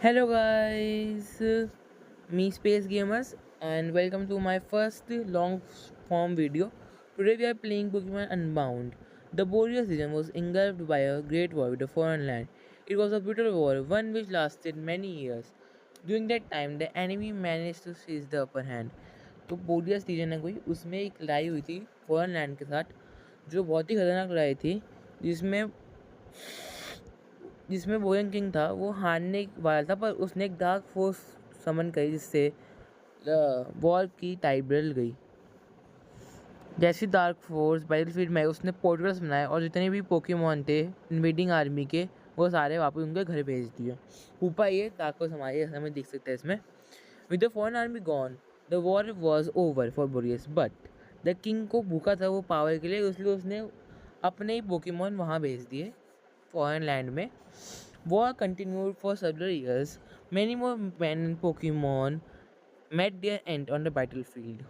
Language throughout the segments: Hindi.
Hello guys, me Space Gamers and welcome to my first long form video. Today we are playing Pokemon Unbound. The Boreas region was engulfed by a great war with a foreign land. It was a brutal war, one which lasted many years. During that time, the enemy managed to seize the upper hand. तो बोरियस रीजन है कोई उसमें एक लड़ाई हुई थी फॉरेन लैंड के साथ जो बहुत ही खतरनाक लड़ाई थी जिसमें जिसमें बोयन किंग था वो हारने वाला था पर उसने एक डार्क फोर्स समन करी जिससे वॉर की टाइड बदल गई। जैसे डार्क फोर्स बैटलफील्ड में उसने पोर्टल्स बनाए और जितने भी पोकेमॉन थे इन्वेडिंग आर्मी के वो सारे वापस उनके घर भेज दिए। ऊपर ये डार्क फोर्स हमारे हमें देख सकते हैं इसमें। With the foreign army gone the war was over for Borius but the king को भूखा था वो पावर के लिए इसलिए उसने अपने ही पोकेमॉन वहाँ भेज दिए फॉरेन लैंड में। War continued for several years. Many more men and Pokemon met their end on the battlefield.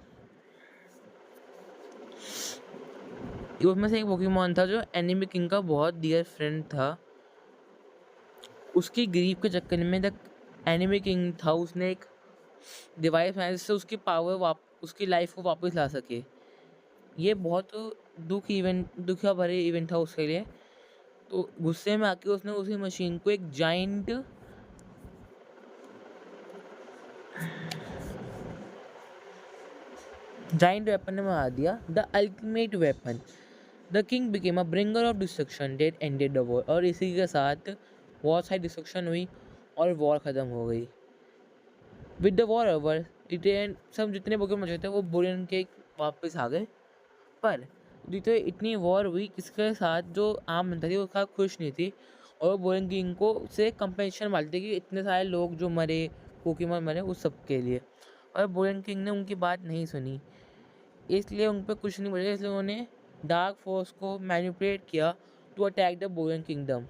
उसमें से एक पोकेमॉन था जो एनिमी किंग का बहुत डियर फ्रेंड था। उसकी ग्रीफ के चक्कर में द एनिमी किंग था उसने एक डिवाइस बनाया जिससे उसकी पावर उसकी लाइफ को वापस ला सके। ये बहुत दुखिया भरे इवेंट था उसके लिए। तो गुस्से में आके उसने उसी मशीन को एक जाइंट वेपन में बना दिया, the ultimate weapon. The king became a bringer of destruction that ended the war. और इसी के साथ बहुत सारी डिस्ट्रक्शन हुई और वॉर ख़त्म हो गई। With the war over written सब जितने पोकेमॉन बचे थे वो बोरियन के वापस आ गए। पर जितने इतनी वॉर हुई किसके साथ जो आम जनता थी वो खास खुश नहीं थी और बोरियन किंग को से कंपेंसेशन मांगते कि इतने सारे लोग जो मरे पोकेमॉन मरे उस सब के लिए। और बोरियन किंग ने उनकी बात नहीं सुनी इसलिए उन पर कुछ नहीं बचा इसलिए उन्होंने डार्क फोर्स को मैनिपुलेट किया to attack the Borian kingdom.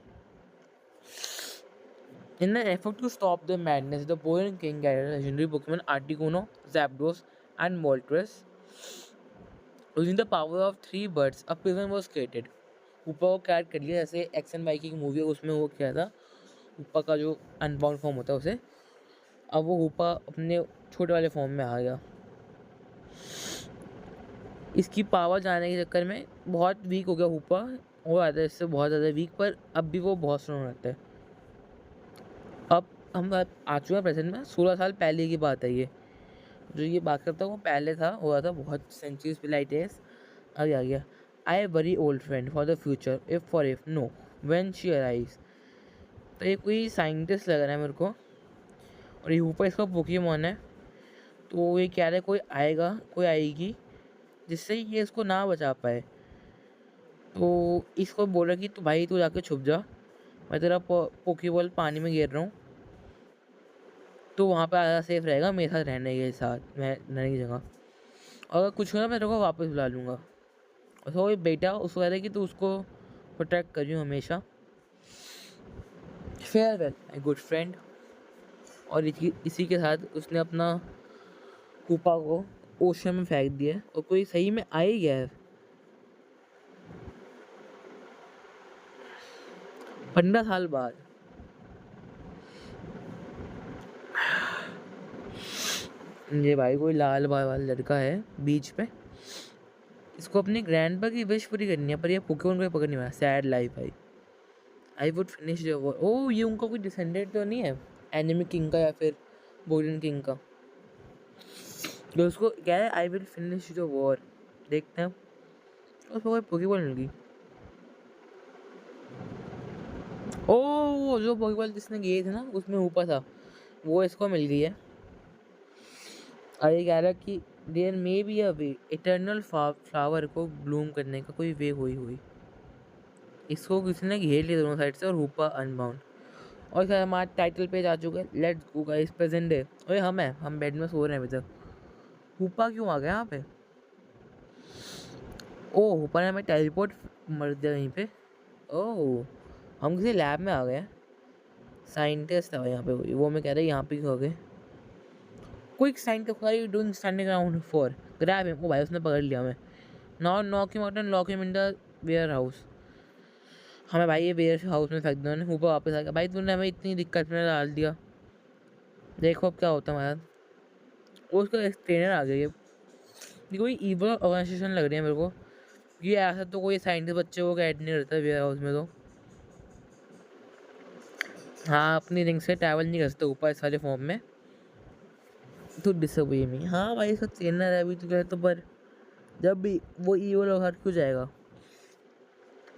In an effort to stop the madness, the Boyan King gathered legendary Pokemon Articuno, Zapdos, and Moltres. Using the power of three birds, a prison was created. ऊपर को कैद कर लिया जैसे एक्स एंड वाई की मूवी है उसमें वो किया था। ऊपर का जो अनबाउंड फॉर्म होता है उसे अब वो ऊपर अपने छोटे वाले फॉर्म में आ गया। इसकी पावर जाने के चक्कर में बहुत वीक हो गया ऊपर हो जाता है इससे बहुत ज़्यादा वीक पर अब भी वो बहुत स्ट्रॉन्ग रहता है। अब हम आ चुके हैं प्रेजेंट में 16 साल पहले की बात है ये जो ये बात करता है वो पहले था हुआ था बहुत सेंचुरीज पिलाइटेस अभी आ गया। I very old friend for the future if for if know when she arrives. तो ये कोई साइंटिस्ट लग रहा है मेरे को और ये ऊपर इसका पोकेमॉन है तो ये कह रहा है कोई आएगा कोई आएगी जिससे ये इसको ना बचा पाए। तो इसको बोला कि तो भाई तू जाके छुप जा मैं तेरा पोकेबॉल पानी में गिर रहा हूँ तो वहाँ पे ज़्यादा सेफ रहेगा मेरे साथ रहने के साथ मैं रहने की जगह। अगर कुछ हुआ मैं तेरे को वापस बुला लूँगा। और तो बेटा उसको कह रहा है कि तू उसको प्रोटेक्ट करियो हमेशा। Farewell my good friend. और इसी के साथ उसने अपना कूपा को ओशन में फेंक दिया और कोई सही में आ ही गया है। 15 साल बाद ये भाई कोई लाल बाल वाला लड़का है बीच पे इसको अपनी ग्रैंड की विश पूरी करनी है पर ये पोकेमॉन को पकड़ नहीं पाया। सैड लाइफ भाई। I would finish the war. ओ ये उनका कोई डिसेंडेंट तो नहीं है एनिमी किंग का या फिर बोरियन किंग का जो उसको कह रहा है I will finish the war. देखते हैं उसको कोई पोकेबॉल मिल गई। ओ जो पोकेबॉल जिसने गए थे ना उसमें ऊपर था वो इसको मिल गई है। और ये कह रहा है कि there may be a way eternal flower को ब्लूम करने का कोई वे हुई इसको किसी ने घेर लिया दोनों साइड से और ऊपर अनबाउंड। और सर हमारा टाइटल पेज आ चुका है let's go guys present day. अरे हम बेड में सो रहे हैं अभी तक। ऊपर क्यों आ गया यहाँ पे? ओह ऊपर हमें टेलीपोर्ट मर दिया यहीं पे। ओह हम किसी लैब में आ गए। साइंटिस्ट था यहाँ पे वो मैं कह रहा यहाँ पे क्यों आ गए। Quick scientist are you doing standing around for grab him. ओ भाई उसने पकड़ लिया हमें। Now knock him out and lock him in the warehouse. हमें भाई ये वेयर हाउस में फेंक दो ऊपर वापस आ गया। भाई तूने हमें इतनी दिक्कत में डाल दिया। देखो अब क्या होता है हमारे साथ। वो उसका एक ट्रेनर आ गया, ये कोई ईवल ऑर्गेनाइजेशन लग रही है मेरे को। ये ऐसा तो कोई साइंटिस्ट बच्चे को गाइड नहीं रहता वेयर हाउस में तो। हाँ, अपनी रिंग से ट्रैवल नहीं कर सकते ऊपर सारे फॉर्म में, तो डिसअपॉइंट में। हाँ भाई, इसका ट्रेनर है अभी तो क्या, तो पर जब भी वो ईवल और क्यों जाएगा।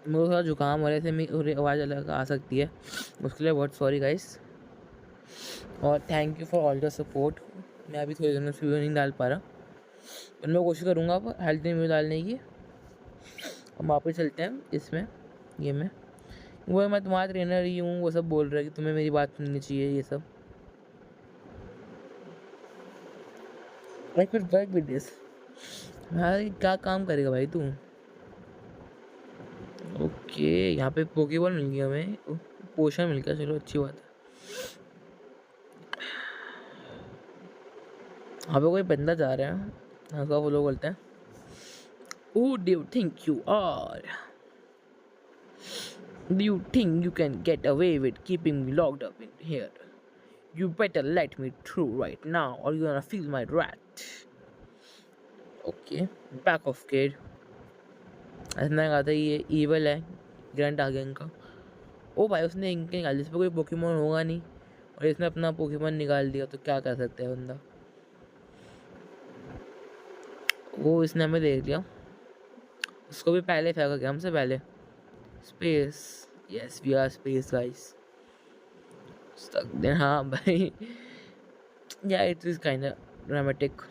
मेरे को थोड़ा जुकाम हो रहा है, इसलिए मेरी आवाज़ अलग आ सकती है, उसके लिए बहुत सॉरी गाइस। और thank you for all the support. मैं अभी थोड़ी दिनों से वीडियो नहीं डाल पा रहा, पर मैं कोशिश करूँगा अब हेल्थी वीडियो डालने की। हम वापस चलते हैं इसमें, ये में वो मैं तुम्हारा ट्रेनर ही हूँ, वो सब बोल रहा है कि तुम्हें मेरी बात सुननी चाहिए, ये सब। I could work with this. भाई क्या काम करेगा भाई तू। ओके, यहाँ पे पोकेबॉल मिल गया हमें, पोशन मिल गया, चलो अच्छी बात है। यहाँ पे कोई बंदा जा रहा है, हाँ का फॉलो करते हैं। Who do you think you are? Do you think you can get away with keeping me locked up in here? You better let me through right now or you're gonna feel my wrath. Okay, back off kid। ऐसा कहा था ये ईवल है, ग्रंट आ गया इनका। ओ भाई, उसने इनके निकाल दिया, इस पर कोई पोकेमोन होगा नहीं और इसने अपना पोकेमोन निकाल दिया, तो क्या कर सकते हैं बंदा। वो इसने हमें देख लिया, उसको भी पहले फेंका गया हमसे पहले। Space, yes we are space guys. हाँ भाई, yeah it is kind of dramatic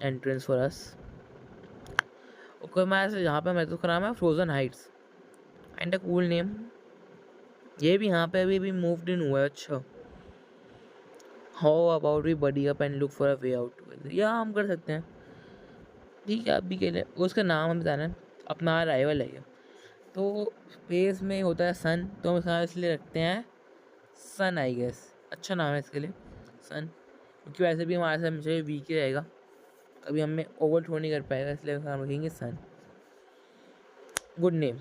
entrance for us. Okay, मैं ऐसे जहाँ पे मैं तो नाम है frozen heights, and a cool name. ये भी यहाँ पे अभी मूव्ड इन हुआ है। अच्छा, how about we buddy up and look for a way out together. या हम कर सकते हैं, ठीक है अभी के लिए। उसका नाम हमें बताना है, अपना राइवल है ये। तो स्पेस में होता है सन, तो हम इसका इसलिए रखते हैं सन, आई गेस अच्छा नाम है इसके लिए, सन। क्योंकि वैसे भी हमारे साथ मुझे वीक ही रहेगा, कभी हमें ओवरथ्रो नहीं कर पाएगा, इसलिए हम रखेंगे सन। गुड नेम,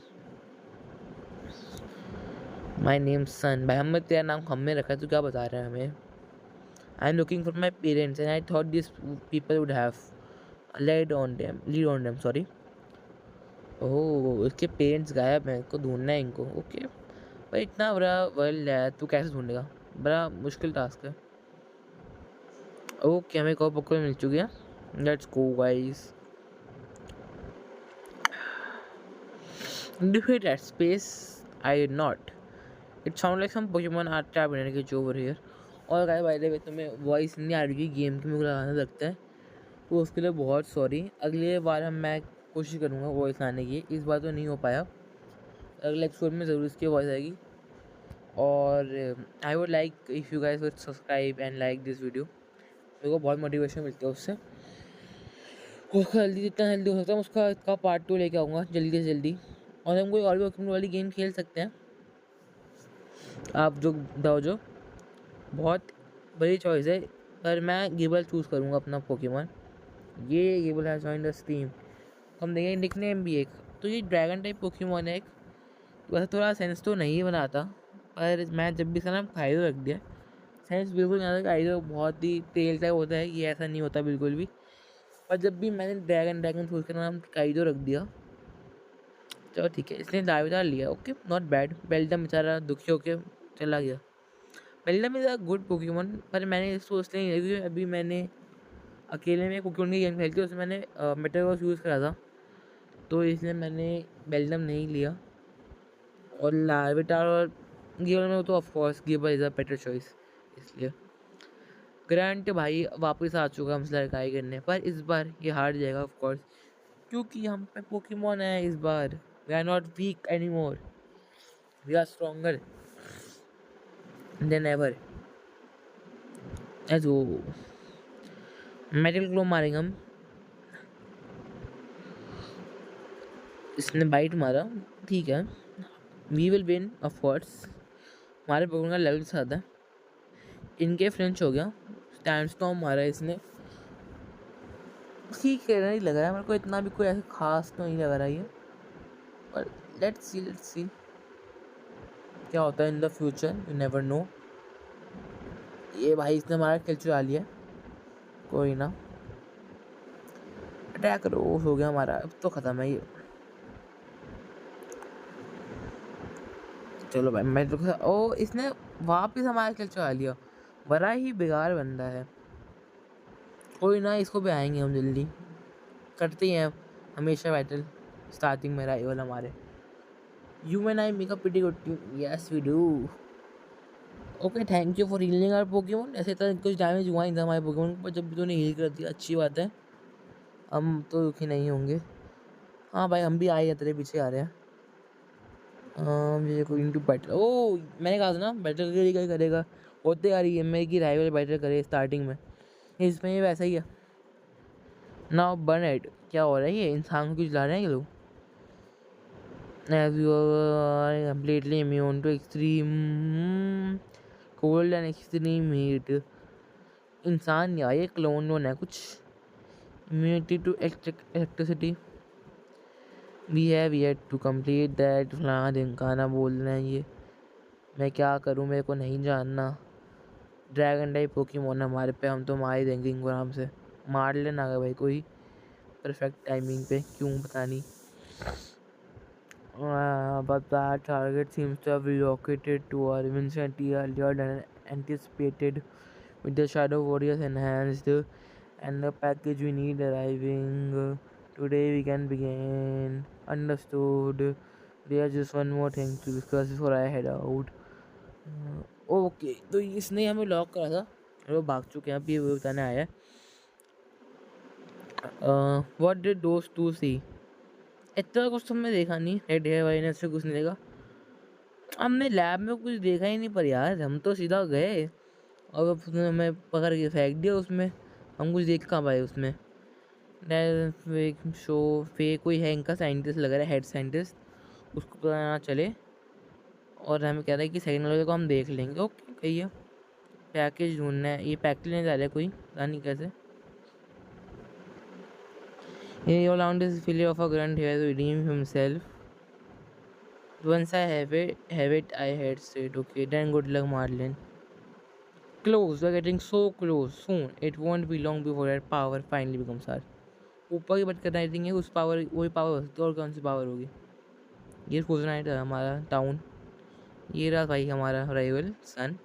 माई नेम सन। भाई हमने तेरा नाम हमने रखा है, तो क्या बता रहे हैं हमें। I am looking for my parents and I thought this people would have lead on them sorry. ओह, उसके पेरेंट्स गायब हैं, इसको ढूंढना है इनको। ओके भाई, इतना बड़ा वर्ल्ड है, तू कैसे ढूंढेगा, बड़ा मुश्किल टास्क है। ओके, हमें कॉप पकड़ मिल चुकी है, let's go guys. Defeat at space, I did not. It sounds like some Pokemon are trapped in a cage over here. और गाइस बाय द वे, तुम्हें वॉइस नहीं आ रही गेम की, मेरे को लगाना लगता है, तो उसके लिए बहुत सॉरी। अगले बार मैं कोशिश करूँगा वॉइस आने की, इस बार तो नहीं हो पाया, अगले एपिसोड में ज़रूर इसकी वॉइस आएगी। और I would like if you guys would subscribe and like this video, मेरे को बहुत मोटिवेशन मिलती है उससे। उसका जल्दी, जितना जल्दी हो सकता है उसका इसका पार्ट 2 लेके आऊँगा जल्दी से जल्दी। और हम कोई और भी पोकेमॉन वाली गेम खेल सकते हैं, आप जो बताओ, जो बहुत बड़ी चॉइस है, पर मैं गेबल चूज़ करूँगा अपना पोकेमॉन। ये गेबल है जॉइन द स्टीम। हम देखेंगे निकनेम भी एक, तो ये ड्रैगन टाइप पोकेमॉन है एक, वैसे थोड़ा सेंस तो नहीं बनाता, पर मैं जब भी इसका नाम काइडो रख दिया, सेंस बिल्कुल नहीं आता। काइडो बहुत ही तेल टाइप होता है, ये ऐसा नहीं होता बिल्कुल भी। पर जब भी मैंने ड्रैगन सोच कर नाम काइडो रख दिया, चलो ठीक है, इसने दावेदार लिया, ओके नॉट बैड। बेल्टम बेचारा दुखी होके चला गया। बेल्टम इज़ अ गुड पोकेमॉन, पर मैंने इसको इसलिए नहीं लिया क्योंकि अभी मैंने अकेले में पोकेमॉन की गेम खेली थी, उसमें मैंने मेटावर्स यूज़ करा था, तो इसलिए मैंने बेल्टम नहीं लिया। और लार्विटार और गिवर में तो of course giver is a better choice, इसलिए। ग्रैंट भाई वापस आ चुका हमसे लड़ाई करने, पर इस बार ये हार जाएगा ऑफकोर्स, क्योंकि हम पे पोकेमॉन है इस बार। We are not weak any more, we are stronger than ever. एज वो मेटल ग्लो मारेंगे हम। इसने बाइट मारा, ठीक है, we will win of course. हमारे पोकेमॉन का लेवल ज़्यादा है, इनके फ्रेंच हो गया। स्टैंड स्टॉर्म मारा इसने, ठीक है, नहीं लग रहा है मेरे को इतना भी कोई ऐसा खास तो नहीं लग रहा है, पर लेट्स सी क्या होता है in the future, you never know. ये भाई इसने हमारा किल चुरा लिया। कोई ना, अटैक करो। हो गया हमारा, अब तो खत्म है ये। चलो भाई मैं तो ओ, इसने वापस हमारा किल चुरा लिया। बड़ा ही बेकार बंदा है। कोई ना, इसको भी आएंगे हम जल्दी। करते हैं हमेशा बैटल स्टार्टिंग में राइवल हमारे। You and I make a pretty good team, yes we do. Okay, thank you for healing our Pokemon. ऐसे तो कुछ डैमेज हुआ नहीं था हमारे पोकेमोन को, पर जब भी तूने हील कर दिया अच्छी बात है। हम तो दुखी नहीं होंगे। हाँ भाई, हम भी आए हैं, तेरे पीछे आ रहे हैं। ये कोई इनटू बैटल, ओ मैंने कहा था ना बैटल के लिए करेगा। होते आ रही है मेरी की राइवल बैटल करे स्टार्टिंग में। इसमें ये वैसा ही है। Now burn it. क्या हो रहा है ये, इंसान को कुछ ला रहे हैं ये लोग। As you are completely immune to extreme cold and extreme heat. इंसान या ये क्लोन है कुछ। Immunity to electricity. We have yet to complete that। फलाना दिन खाना बोल रहे हैं ये। मैं क्या करूं, मेरे को नहीं जानना। ड्रैगन टाइप पोकेमोन हमारे पे, हम तो मार ही देंगे इनको आराम से। मार लेना अगर भाई कोई परफेक्ट टाइमिंग पे, क्यों पता नहीं। But that target seems to have relocated to our vicinity earlier than anticipated, with the Shadow Warriors enhanced and the package we need arriving. Today we can begin. Understood. There's just one more thing to discuss before I head out. Okay, तो इसने हमें लॉक करा था और वो भाग चुके हैं। अब ये बताने आया है व्हाट डिड दोस टू सी। इतना कुछ तो हमने देखा नहीं, रेड हेयर वाली ने से कुछ नहीं देखा। हमने लैब में कुछ देखा ही नहीं, पर यार हम तो सीधा गए और उसने हमें पकड़ के फेंक दिया उसमें। हम कुछ देख कहाँ पाए उसमें। शो फेक कोई है इनका साइंटिस्ट लग रहा है, हेड साइंटिस्ट। उसको पता ना चले और हमें कह रहा है कि सेकंड वाले को हम देख लेंगे। ओके कही है। पैकेज ढूंढना है, ये पैकेज लेने जा रहा है कोई, पता नहीं कैसे। ये all around is failure of a grunt here to redeem himself. Once I have it, I had said, okay, then good luck, Marlin. Close, we're getting so close. Soon, it won't be long before that power finally becomes ours. ऊपर की बात करना है उस पावर, वही पावर हो सकती है, और कौन सी पावर होगी। ये फोर्टनाइट है हमारा टाउन। ये रहा भाई हमारा rival son.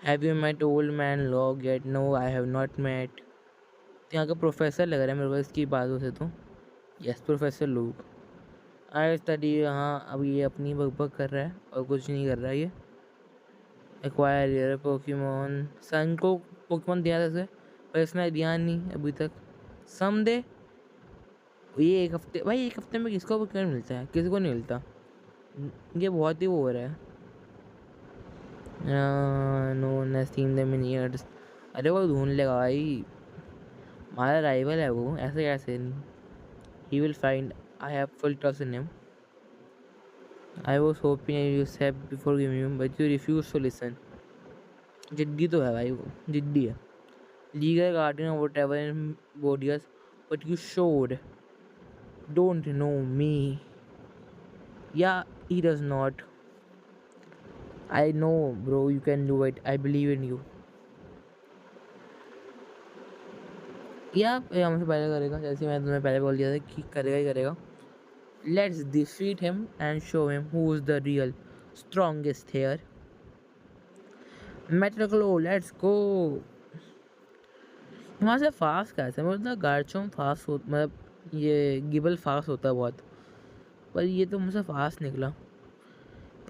Have you met old man Log yet? No I have not met. यहाँ का प्रोफेसर लग रहा है मेरे को इसकी बातों से तो। Yes professor look. I study. हाँ अब ये अपनी बकबक कर रहा है और कुछ नहीं कर रहा है ये। Acquire rare Pokemon. सन को पोकेमोन दिया था उसे, पर इसने दिया नहीं अभी तक। समडे। ये एक हफ्ते भाई, एक हफ्ते में किसको पोकेमोन मिलता है, किसी को नहीं मिलता। ये बहुत ही वो हो रहा है। नो ने सीन देम इन ईयर्स। अरे वो ढूंढ लेगा भाई, हमारा राइवल है वो, ऐसे कैसे। He will find, I have full trust in him. I was hoping you said before giving him but you refuse to listen. जिद्दी तो है भाई वो, जिद्दी है। लीगल गार्डियन और whatever in bodies, but you should don't know me. Yeah he does not. I know bro, you can do it, I believe in you. या हमसे पहले करेगा, जैसे मैं तुम्हें पहले बोल दिया था कि करेगा ही करेगा। Let's defeat him and show him who is the real strongest here. Metal claw let's go. वहाँ से फास्ट कैसे, मतलब गार्चों फास्ट हो, मतलब ये गिबल फास्ट होता है बहुत, पर ये तो मुझसे फास्ट निकला।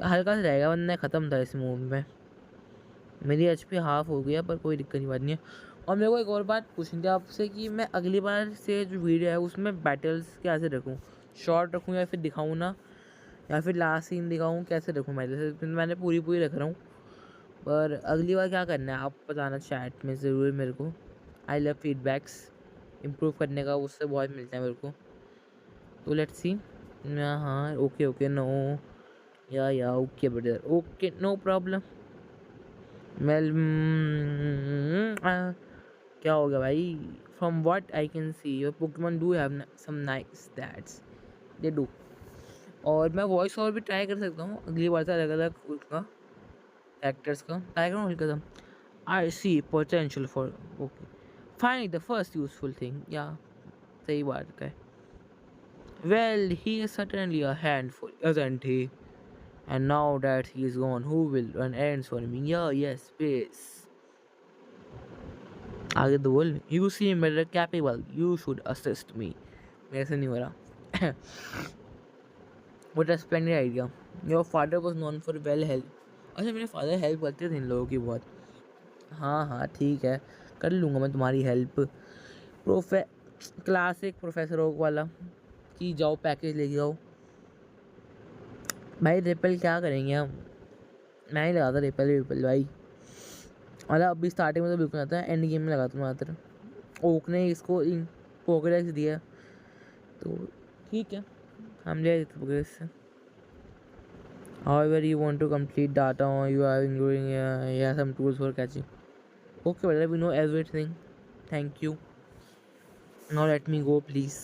हल्का सा रहेगा वरना ख़त्म था इस मूव में। मेरी एचपी हाफ हो गया, पर कोई दिक्कत की बात नहीं है। और मेरे को एक और बात पूछनी थी आपसे कि मैं अगली बार से जो वीडियो है उसमें बैटल्स कैसे रखूँ, शॉर्ट रखूँ या फिर दिखाऊँ ना, या फिर लास्ट सीन दिखाऊँ, कैसे रखूँ। मैंने पूरी पूरी रख रहा हूँ, पर अगली बार क्या करना है आप बताना चैट में ज़रूर मेरे को। आई लव फीडबैक्स, इम्प्रूव करने का उससे बहुत मिलता है मेरे को। तो लेट्स सी। हाँ okay okay no yeah okay brother, okay no problem. Well क्या हो गया भाई। From what I can see your Pokemon do have some nice that's, they do. और मैं वॉइस ओवर भी ट्राई कर सकता हूँ अगली बार से, अलग अलग उसका एक्टर्स का ट्राई करूँ हल्का सा। I see potential for okay. Finally, the first useful thing. Yeah, सही बात है. Well, he is certainly a handful, isn't he? And now that he is gone, who will run errands for me? Yeah, yes, please. आगे तो बोल. You seem better capable. You should assist me. मेरे से नहीं हो रहा. What a splendid idea. Your father was known for well help. अच्छा मेरे फादर हेल्प करते थे इन लोगों की बहुत. हाँ हाँ ठीक है, कर लूँगा मैं तुम्हारी हेल्प. प्रोफे क्लासिक प्रोफेसरों वाला कि जाओ पैकेज लेके आओ. भाई रिपेल क्या करेंगे हम. मैं ही लगाता रिपेल भाई. मतलब अभी स्टार्टिंग में तो बिल्कुल आता है, एंड गेम में लगाता हूँ मात्र. ओक ने इसको पोकेडेक्स दिया तो ठीक है, हम ले लेते पोकेडेक्स से. However, you want to complete data or you are including some tools for catching. Okay, brother, we know everything. Thank you. Now let me go, please.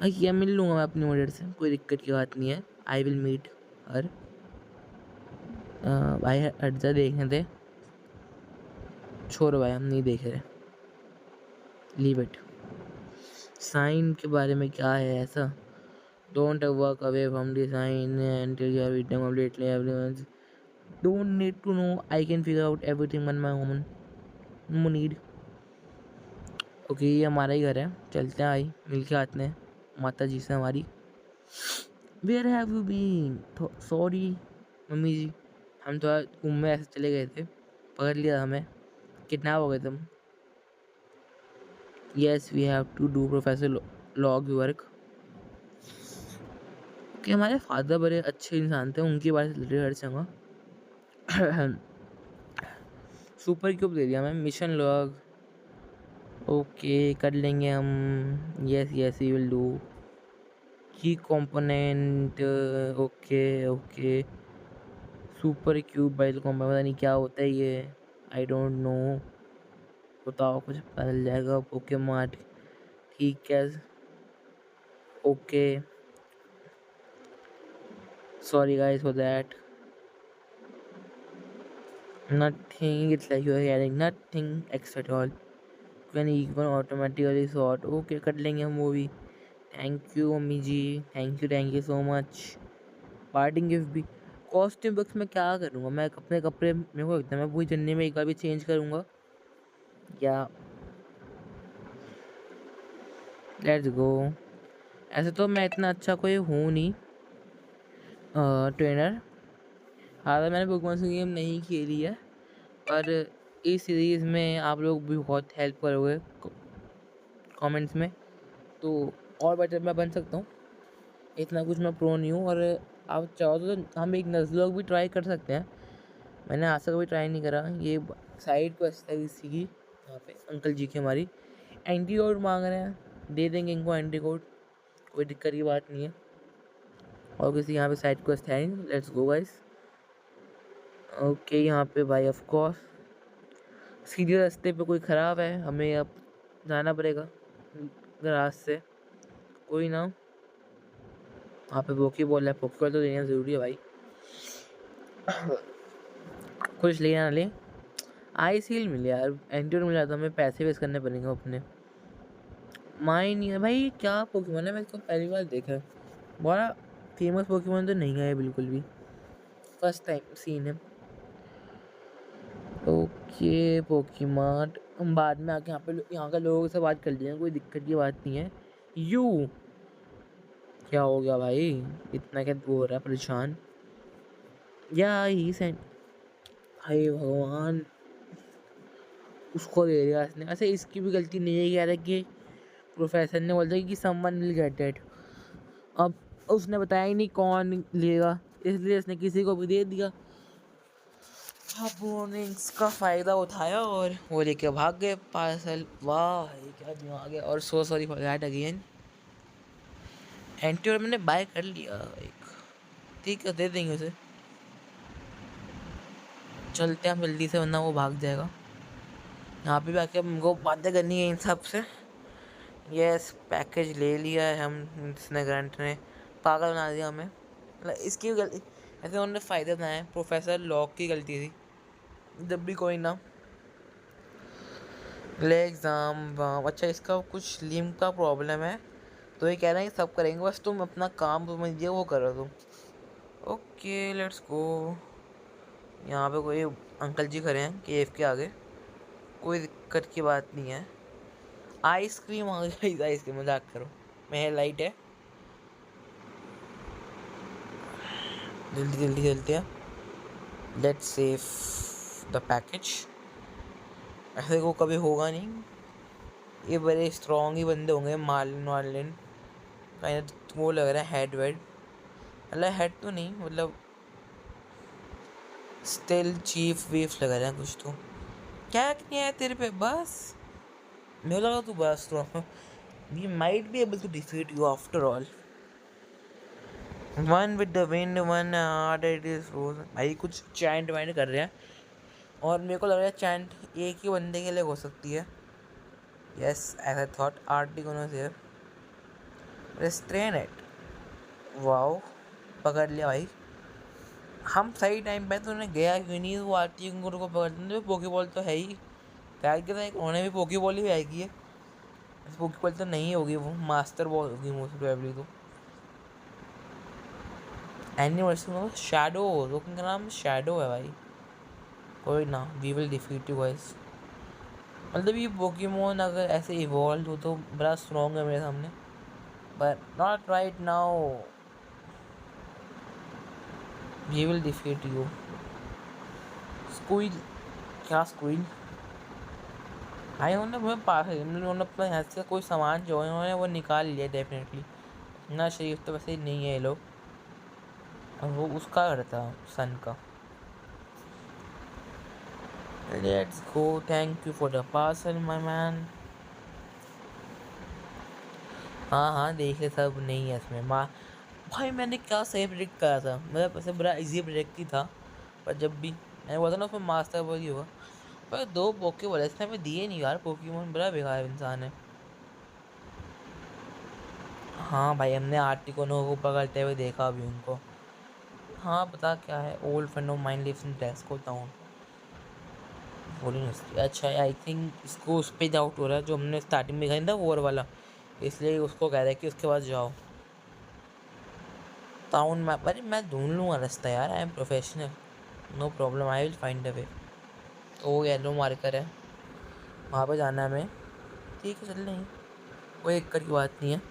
ये मिल लूँगा मैं अपनी मदर से, कोई दिक्कत की बात नहीं है. I will meet her. भाई हट जा, देखने दे. छोड़ भाई, हम नहीं देख रहे. Leave it. साइन के बारे में क्या है ऐसा? Don't walk away from the sign until you have eaten completely everyone's. Don't need to know. I can figure out everything on my own. No need. Okay ये हमारा ही घर है, चलते हैं. आई मिल के आते हैं माता जी से हमारी. Where have you been? Sorry mummy ji, हम थोड़ा घूमने ऐसे चले गए थे, पकड़ लिया हमें, किडनैप हो गए तुम. Yes we have to do professor Log work. कि हमारे फादर बड़े अच्छे इंसान थे, उनके बारे से रिलेटेड हर चंगा. सुपर क्यूब दे दिया मैं. मिशन लॉग ओके कर लेंगे हम. Yes yes we will do. Key component okay okay. Super cube बाइल कॉम्बो पता नहीं क्या होता है ये. I don't know. बताओ कुछ पता चल जाएगा. ओके मार्ट ठीक है. Okay sorry guys for that. Nothing, it's like you are hearing nothing extra at all. Can even automatically sort. Okay कर लेंगे हम वो भी. Thank you mummy ji, thank you so much. Parting gift भी. कॉस्ट्यूम बॉक्स में क्या करूँगा मैं? अपने कपड़े मेरे को लगता है मैं पूरी जर्नी में एक बार भी चेंज करूँगा. या लेट्स गो. ऐसे तो मैं इतना अच्छा कोई हूँ नहीं ट्रेनर. हालांकि मैंने पोकेमॉन की गेम नहीं खेली है, पर इस सीरीज़ में आप लोग भी बहुत हेल्प करोगे कमेंट्स में, तो और बेटर मैं बन सकता हूँ. इतना कुछ मैं प्रो नहीं हूँ. और आप चाहो तो हम एक नज़लोग भी ट्राई कर सकते हैं. मैंने आज तक कभी ट्राई नहीं करा. ये साइड क्वेस्ट है इसी की. यहाँ पे अंकल जी की हमारी एंटी कोड मांग रहे हैं, दे देंगे इनको एंटी कोड, कोई दिक्कत की बात नहीं है. और किसी यहाँ पे साइड क्वेस्ट है नहीं. Let's go guys. ओके यहाँ पे भाई ऑफ कोर्स सीधे रास्ते पे कोई ख़राब है, हमें अब जाना पड़ेगा गराज से. कोई ना, वहाँ पे पोकी बोल रहा है, पोकी तो देना ज़रूरी है भाई. कुछ लेना ना ले. आई सील मिले यार, एंटीडोट मिला तो हमें पैसे वेस्ट करने पड़ेंगे अपने. माइन नहीं है भाई. क्या पोकेमॉन है? मैं इसको पहली बार देखा है. बड़ा फेमस पोकेमॉन तो नहीं है बिल्कुल भी, फर्स्ट टाइम सीन है. ओके पोकेमार्ट हम बाद में आके यहाँ के लोगों से बात कर लेंगे, कोई दिक्कत की बात नहीं है. यू क्या हो गया भाई? इतना क्या वो हो रहा है परेशान? या ही सेंट. हाय भगवान, उसको दे दिया इसने. ऐसे इसकी भी गलती नहीं है. कह रहा कि प्रोफेसर ने बोला कि समवन विल गेट इट. अब उसने बताया ही नहीं कौन लेगा, इसलिए उसने किसी को भी दे दिया. अब उन्होंने इसका फ़ायदा उठाया और वो लेके भाग गए पार्सल. वाह क्या दिमाग है. और so sorry for that again. Anti और मैंने बाय कर लिया एक. ठीक है दे देंगे उसे. चलते हैं जल्दी से वरना वो भाग जाएगा. यहाँ पे भी आके हमको बातें करनी है इन सब से. यस पैकेज ले लिया है हम. इसने ग्रंट ने पागल बना दिया हमें. मतलब इसकी भी गलती, ऐसे उन्होंने फ़ायदा बनाया. प्रोफेसर लॉक की गलती थी. जब भी कोई ना ले एग्ज़ाम। अच्छा, इसका कुछ लिम का प्रॉब्लम है, तो ये कह रहे हैं कि सब करेंगे, बस तुम अपना काम समझिए वो करो तुम। Okay let's go. यहाँ पे कोई अंकल जी खड़े हैं केफ के आगे, कोई दिक्कत की बात नहीं है। आइसक्रीम आ गई, आइसक्रीम मजाक करो, मैं लाइट है, जल्दी जल्दी चलते हैं। Let's save the package. ऐसे को कभी होगा नहीं, ये बड़े स्ट्रॉन्ग ही बंदे होंगे, मार्लिन वार्लिन काइंड वो लग रहा है, हेड वेड, मतलब हेड तो नहीं, मतलब स्टिल चीफ वीफ लग रहे हैं कुछ तो। क्या नहीं है तेरे पे बस, मुझे लगा तू बस तो we might be able to defeat you after all. One with the wind, one hard it is rose. भाई कुछ चैंट वैंट कर रहे हैं, और मेरे को लग रहा है चैंट एक ही बंदे के लिए हो सकती है। Yes, as I thought, Articuno is here. Restrain it. Wow, पकड़ लिया भाई। हम सही टाइम पे, तो उन्हें गया क्यों नहीं वो आर्टिकुनो को पकड़ने, पोकेबॉल तो है ही, क्या कहते हैं उन्हें भी पोकेबॉल ही आएगी है, पोकेबॉल तो नहीं होगी, वो मास्टर बॉल होगी मोस्ट प्रोबेबली। तो एनिवर्सरी शैडो, तो उनका नाम शैडो है भाई। कोई ना, we will defeat you guys. मतलब ये पोकेमोन अगर ऐसे इवॉल्व हो तो बड़ा स्ट्रॉन्ग है मेरे सामने, but not right now. We will defeat you. Squeal, क्या स्क्वील भाई, उन्होंने मुझे पास उन्होंने अपना यहाँ से कोई सामान जो है उन्होंने वो निकाल लिया डेफिनेटली। ना शरीफ तो वैसे ही नहीं है ये लोग, और वो उसका घर था सन का। Let's go, thank you for the parcel my man. हाँ हाँ देख ले, सब नहीं है इसमें माँ। भाई मैंने क्या सही प्रेडिक्ट करा था, मतलब ऐसे बड़ा इजी प्रेडिक्ट ही था, पर जब भी मैंने बोला था ना उसमें मास्टर बॉल ही होगा, पर दो पोके बोले इसने हमें दिए नहीं यार। पोकेमोन बड़ा बेकार इंसान है। हाँ भाई, हमने आर्टिकुनो को पकड़ते हुए देखा अभी उनको। हाँ पता क्या है, old friend of mind lives in Tesco town. अच्छा आई थिंक इसको उस पर डाउट हो रहा है जो हमने स्टार्टिंग में कहा था वॉर वाला, इसलिए उसको कह रहा है कि उसके पास जाओ। टाउन मैप, अरे मैं ढूंढ लूँगा रास्ता यार, I am professional, no problem, I will find a way. तो वो येलो मार्कर है, वहाँ पे जाना है हमें। ठीक है चल रही, कोई दिक्कत की बात नहीं है।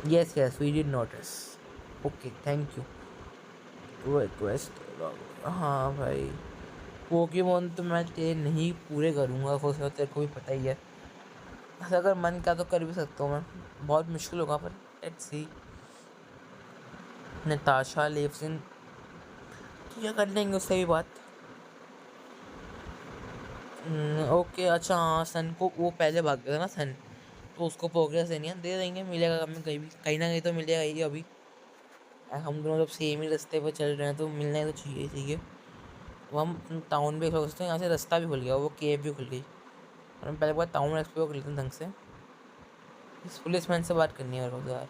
Yes yes we did notice. Okay thank you. Request, हाँ भाई पोकेमोन तो मैं तेरे नहीं पूरे करूँगा, हो सकता तेरे को भी पता ही है। अगर मन का तो कर भी सकता हूँ मैं, बहुत मुश्किल होगा, पर let's see. Natasha lives in, ठीक है कर लेंगे उससे भी बात। ओके अच्छा हाँ, सन को वो पहले भाग गया था ना सन, तो उसको प्रोग्रेस देनी है, दे देंगे, मिलेगा हमें कहीं भी, कहीं ना कहीं तो मिलेगा ही अभी। हम दोनों जब सेम ही रास्ते पर चल रहे हैं तो मिलना ही तो चाहिए चाहिए। अब हम टाउन भी एक्सप्लोर करते हैं, यहाँ से रास्ता भी खुल गया, वो केव भी खुल गई, और हम पहले बार टाउन एक्सप्लोर कर लेते हैं ढंग से। इस पुलिस मैन से बात करनी है मेरे को यार।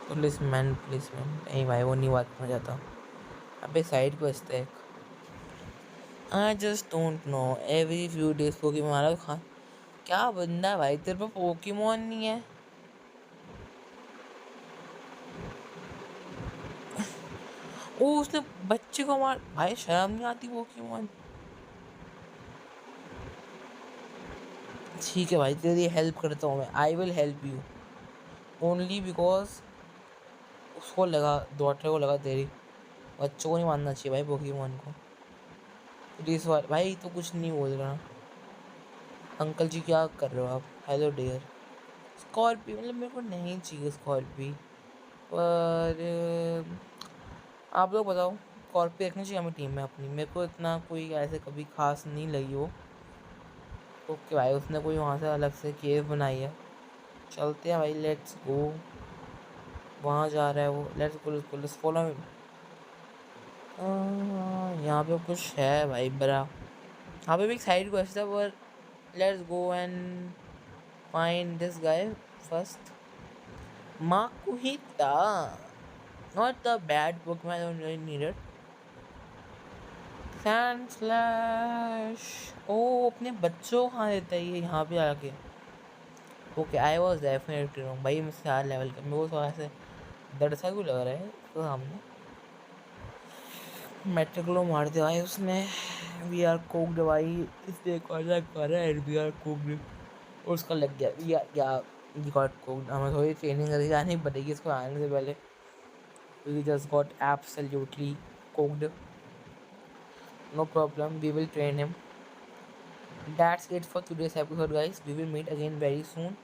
पुलिस मैन नहीं भाई, वो नहीं बात करना चाहता। अबे साइड पे हंसते हैं। I just don't know, every few days Pokemon आ रहा है। खा क्या बंदा है भाई, तेरे पे पोकेमोन नहीं है? ओ उसने बच्चे को मार, भाई शर्म नहीं आती पोकेमोन। ठीक है भाई तेरी हेल्प करता हूँ मैं, I will help you only because उसको लगा, डॉटर को लगा तेरी, बच्चों को नहीं मानना चाहिए भाई पोकेमोन को। पुलिस वाले भाई तो कुछ नहीं बोल रहा। अंकल जी क्या कर रहे हो आप? Hello dear. स्कॉर्पी मतलब मेरे को नहीं चाहिए स्कॉर्पी, पर आप लोग बताओ, स्कॉर्पी रखनी चाहिए हमें टीम में अपनी? मेरे को इतना कोई ऐसे कभी खास नहीं लगी वो। ओके भाई उसने कोई वहाँ से अलग से केव बनाई है, चलते हैं भाई लेट्स गो। वहाँ जा रहा है वो, लेट्स गो लेट्स फॉलो। यहाँ पे कुछ है भाई बड़ा, यहाँ पे भी एक साइड क्वेस्ट है, पर let's go and find this guy first. Makuhita. Not the bad Pokemon I don't really need it. Sand Slash. ओ अपने बच्चों को खा देता है ये यहाँ पे आके. Okay I was definitely wrong भाई मुझसे 4 लेवल का मेरे को थोड़ा सा डर सा क्यों लग रहा है तो सामने मेट्रिकलो मार दिया भाई उसने. वी आर कोक्ड भाई इसलिए कॉल कर रहा है वी आर कोक्ड और उसका लग गया या वी गॉट कोक्ड. हमें थोड़ी ट्रेनिंग करके जानी पड़ेगी इसको आने से पहले. We just got absolutely cooked. No problem, we will train him. That's it for today's episode, guys. We will meet again very soon.